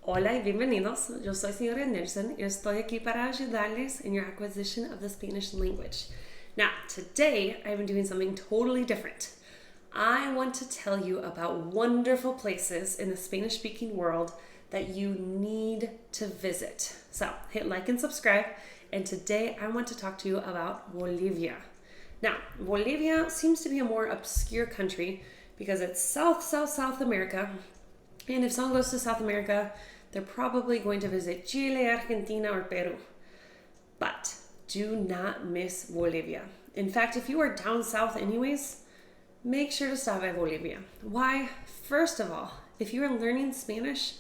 Hola y bienvenidos. Yo soy señora Nelson y estoy aquí para ayudarles in your acquisition of the Spanish language. Now, today I'm doing something totally different. I want to tell you about wonderful places in the Spanish-speaking world that you need to visit. So, hit like and subscribe. And today I want to talk to you about Bolivia. Now, Bolivia seems to be a more obscure country because it's South America. And if someone goes to South America, they're probably going to visit Chile, Argentina, or Peru. But do not miss Bolivia. In fact, if you are down south anyways, make sure to stop at Bolivia. Why? First of all, if you are learning Spanish,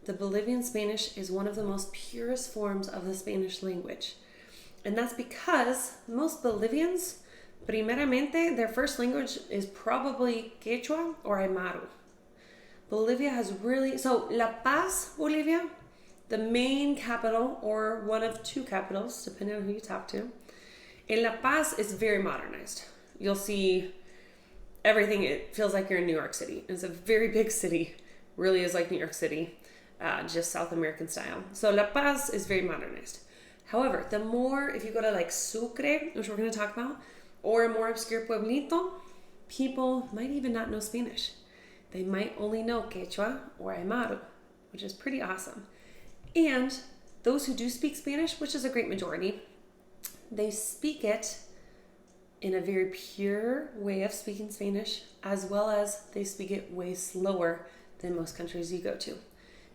the Bolivian Spanish is one of the most purest forms of the Spanish language. And that's because most Bolivians, primeramente, their first language is probably Quechua or Aymara. Bolivia has so La Paz, Bolivia, the main capital or one of two capitals, depending on who you talk to. In La Paz, it's very modernized. You'll see everything, it feels like you're in New York City. It's a very big city, really is like New York City, just South American style. So La Paz is very modernized. However, if you go to like Sucre, which we're going to talk about, or a more obscure pueblito, people might even not know Spanish. They might only know Quechua or Aymara, which is pretty awesome. And those who do speak Spanish, which is a great majority, they speak it in a very pure way of speaking Spanish, as well as they speak it way slower than most countries you go to.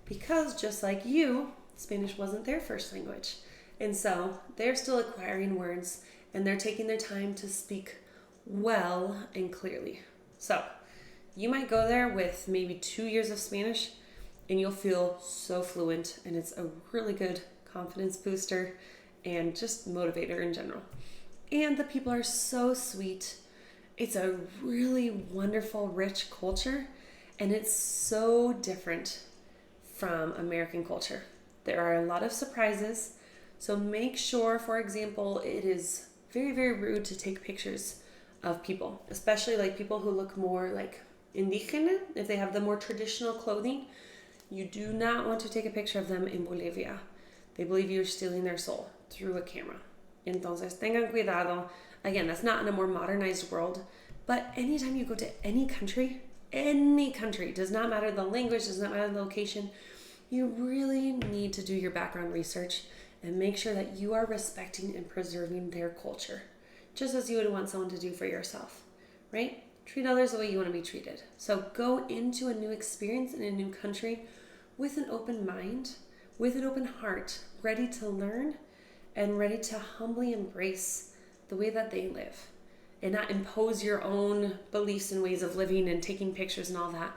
Because just like you, Spanish wasn't their first language. And so they're still acquiring words and they're taking their time to speak well and clearly. So you might go there with maybe 2 years of Spanish and you'll feel so fluent, and it's a really good confidence booster and just motivator in general. And the people are so sweet. It's a really wonderful, rich culture, and it's so different from American culture. There are a lot of surprises, so make sure, for example, it is very, very rude to take pictures of people, especially like people who look more like indígena, if they have the more traditional clothing. You do not want to take a picture of them in Bolivia. They believe you're stealing their soul through a camera. Entonces, tengan cuidado. Again, that's not in a more modernized world, but anytime you go to any country, does not matter the language, does not matter the location, you really need to do your background research and make sure that you are respecting and preserving their culture, just as you would want someone to do for yourself, right? Treat others the way you want to be treated. So go into a new experience in a new country with an open mind, with an open heart, ready to learn and ready to humbly embrace the way that they live and not impose your own beliefs and ways of living and taking pictures and all that,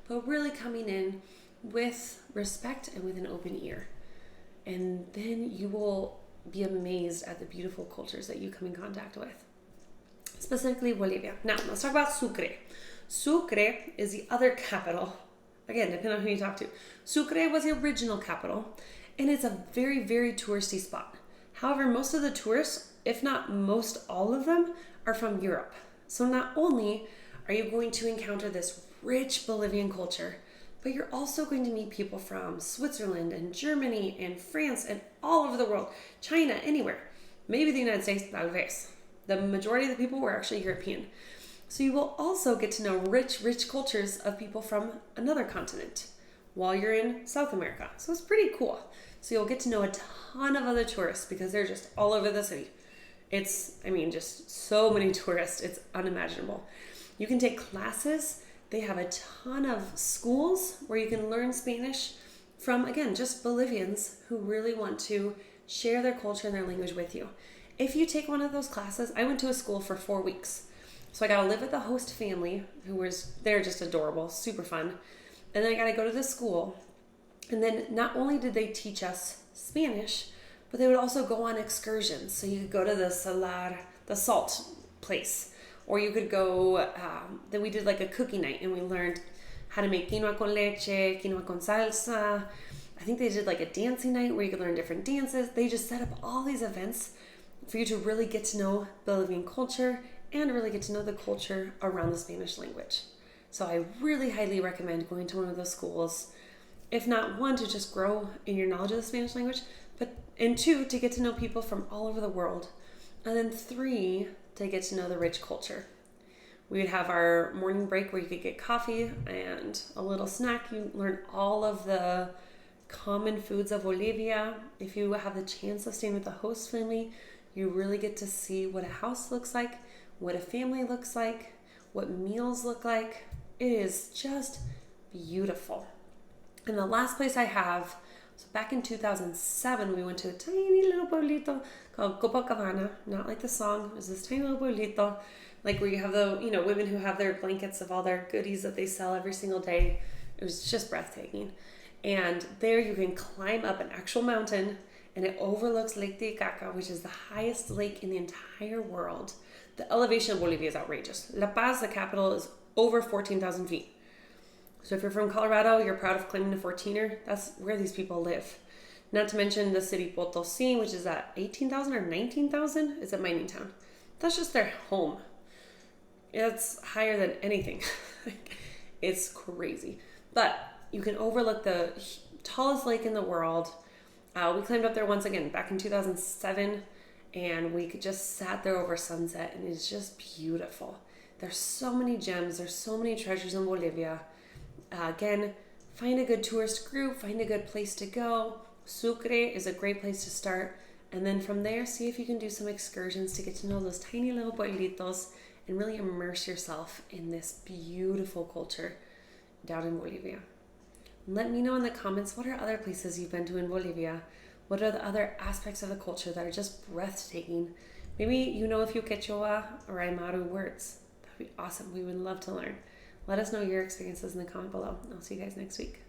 but really coming in with respect and with an open ear. And then you will be amazed at the beautiful cultures that you come in contact with. Specifically Bolivia. Now, let's talk about Sucre. Sucre is the other capital. Again, depending on who you talk to. Sucre was the original capital, and it's a very, very touristy spot. However, most of the tourists, if not most all of them, are from Europe. So not only are you going to encounter this rich Bolivian culture, but you're also going to meet people from Switzerland and Germany and France and all over the world, China, anywhere. Maybe the United States, tal vez. The majority of the people were actually European. So you will also get to know rich cultures of people from another continent while you're in South America. So it's pretty cool. So you'll get to know a ton of other tourists because they're just all over the city. Just so many tourists. It's unimaginable. You can take classes. They have a ton of schools where you can learn Spanish from, again, just Bolivians who really want to share their culture and their language with you. If you take one of those classes, I went to a school for 4 weeks. So I got to live with the host family they're just adorable, super fun. And then I got to go to the school. And then not only did they teach us Spanish, but they would also go on excursions. So you could go to the salt place. Or you could go, then we did like a cookie night and we learned how to make quinoa con leche, quinoa con salsa. I think they did like a dancing night where you could learn different dances. They just set up all these events for you to really get to know Bolivian culture and really get to know the culture around the Spanish language. So I really highly recommend going to one of those schools if not one, to just grow in your knowledge of the Spanish language, and two, to get to know people from all over the world, and then three, to get to know the rich culture. We would have our morning break where you could get coffee and a little snack. You learn all of the common foods of Bolivia. If you have the chance of staying with the host family, you really get to see what a house looks like, what a family looks like, what meals look like. It is just beautiful. And the last place I have, so back in 2007, we went to a tiny little pueblito called Copacabana. Not like the song, it was this tiny little pueblito, like where you have the, women who have their blankets of all their goodies that they sell every single day. It was just breathtaking. And there you can climb up an actual mountain, and it overlooks Lake Titicaca, which is the highest lake in the entire world. The elevation of Bolivia is outrageous. La Paz, the capital, is over 14,000 feet. So if you're from Colorado, you're proud of climbing the 14er, that's where these people live. Not to mention the city Potosí, which is at 18,000 or 19,000. It's a mining town. That's just their home. It's higher than anything. It's crazy. But you can overlook the tallest lake in the world. We climbed up there once again back in 2007, and we just sat there over sunset, and it's just beautiful. There's so many gems. There's so many treasures in Bolivia. Again, find a good tourist group, find a good place to go. Sucre is a great place to start. And then from there, see if you can do some excursions to get to know those tiny little pueblitos and really immerse yourself in this beautiful culture down in Bolivia. Let me know in the comments, what are other places you've been to in Bolivia? What are the other aspects of the culture that are just breathtaking? Maybe you know a few Quechua or Aymara words. That'd be awesome. We would love to learn. Let us know your experiences in the comment below. I'll see you guys next week.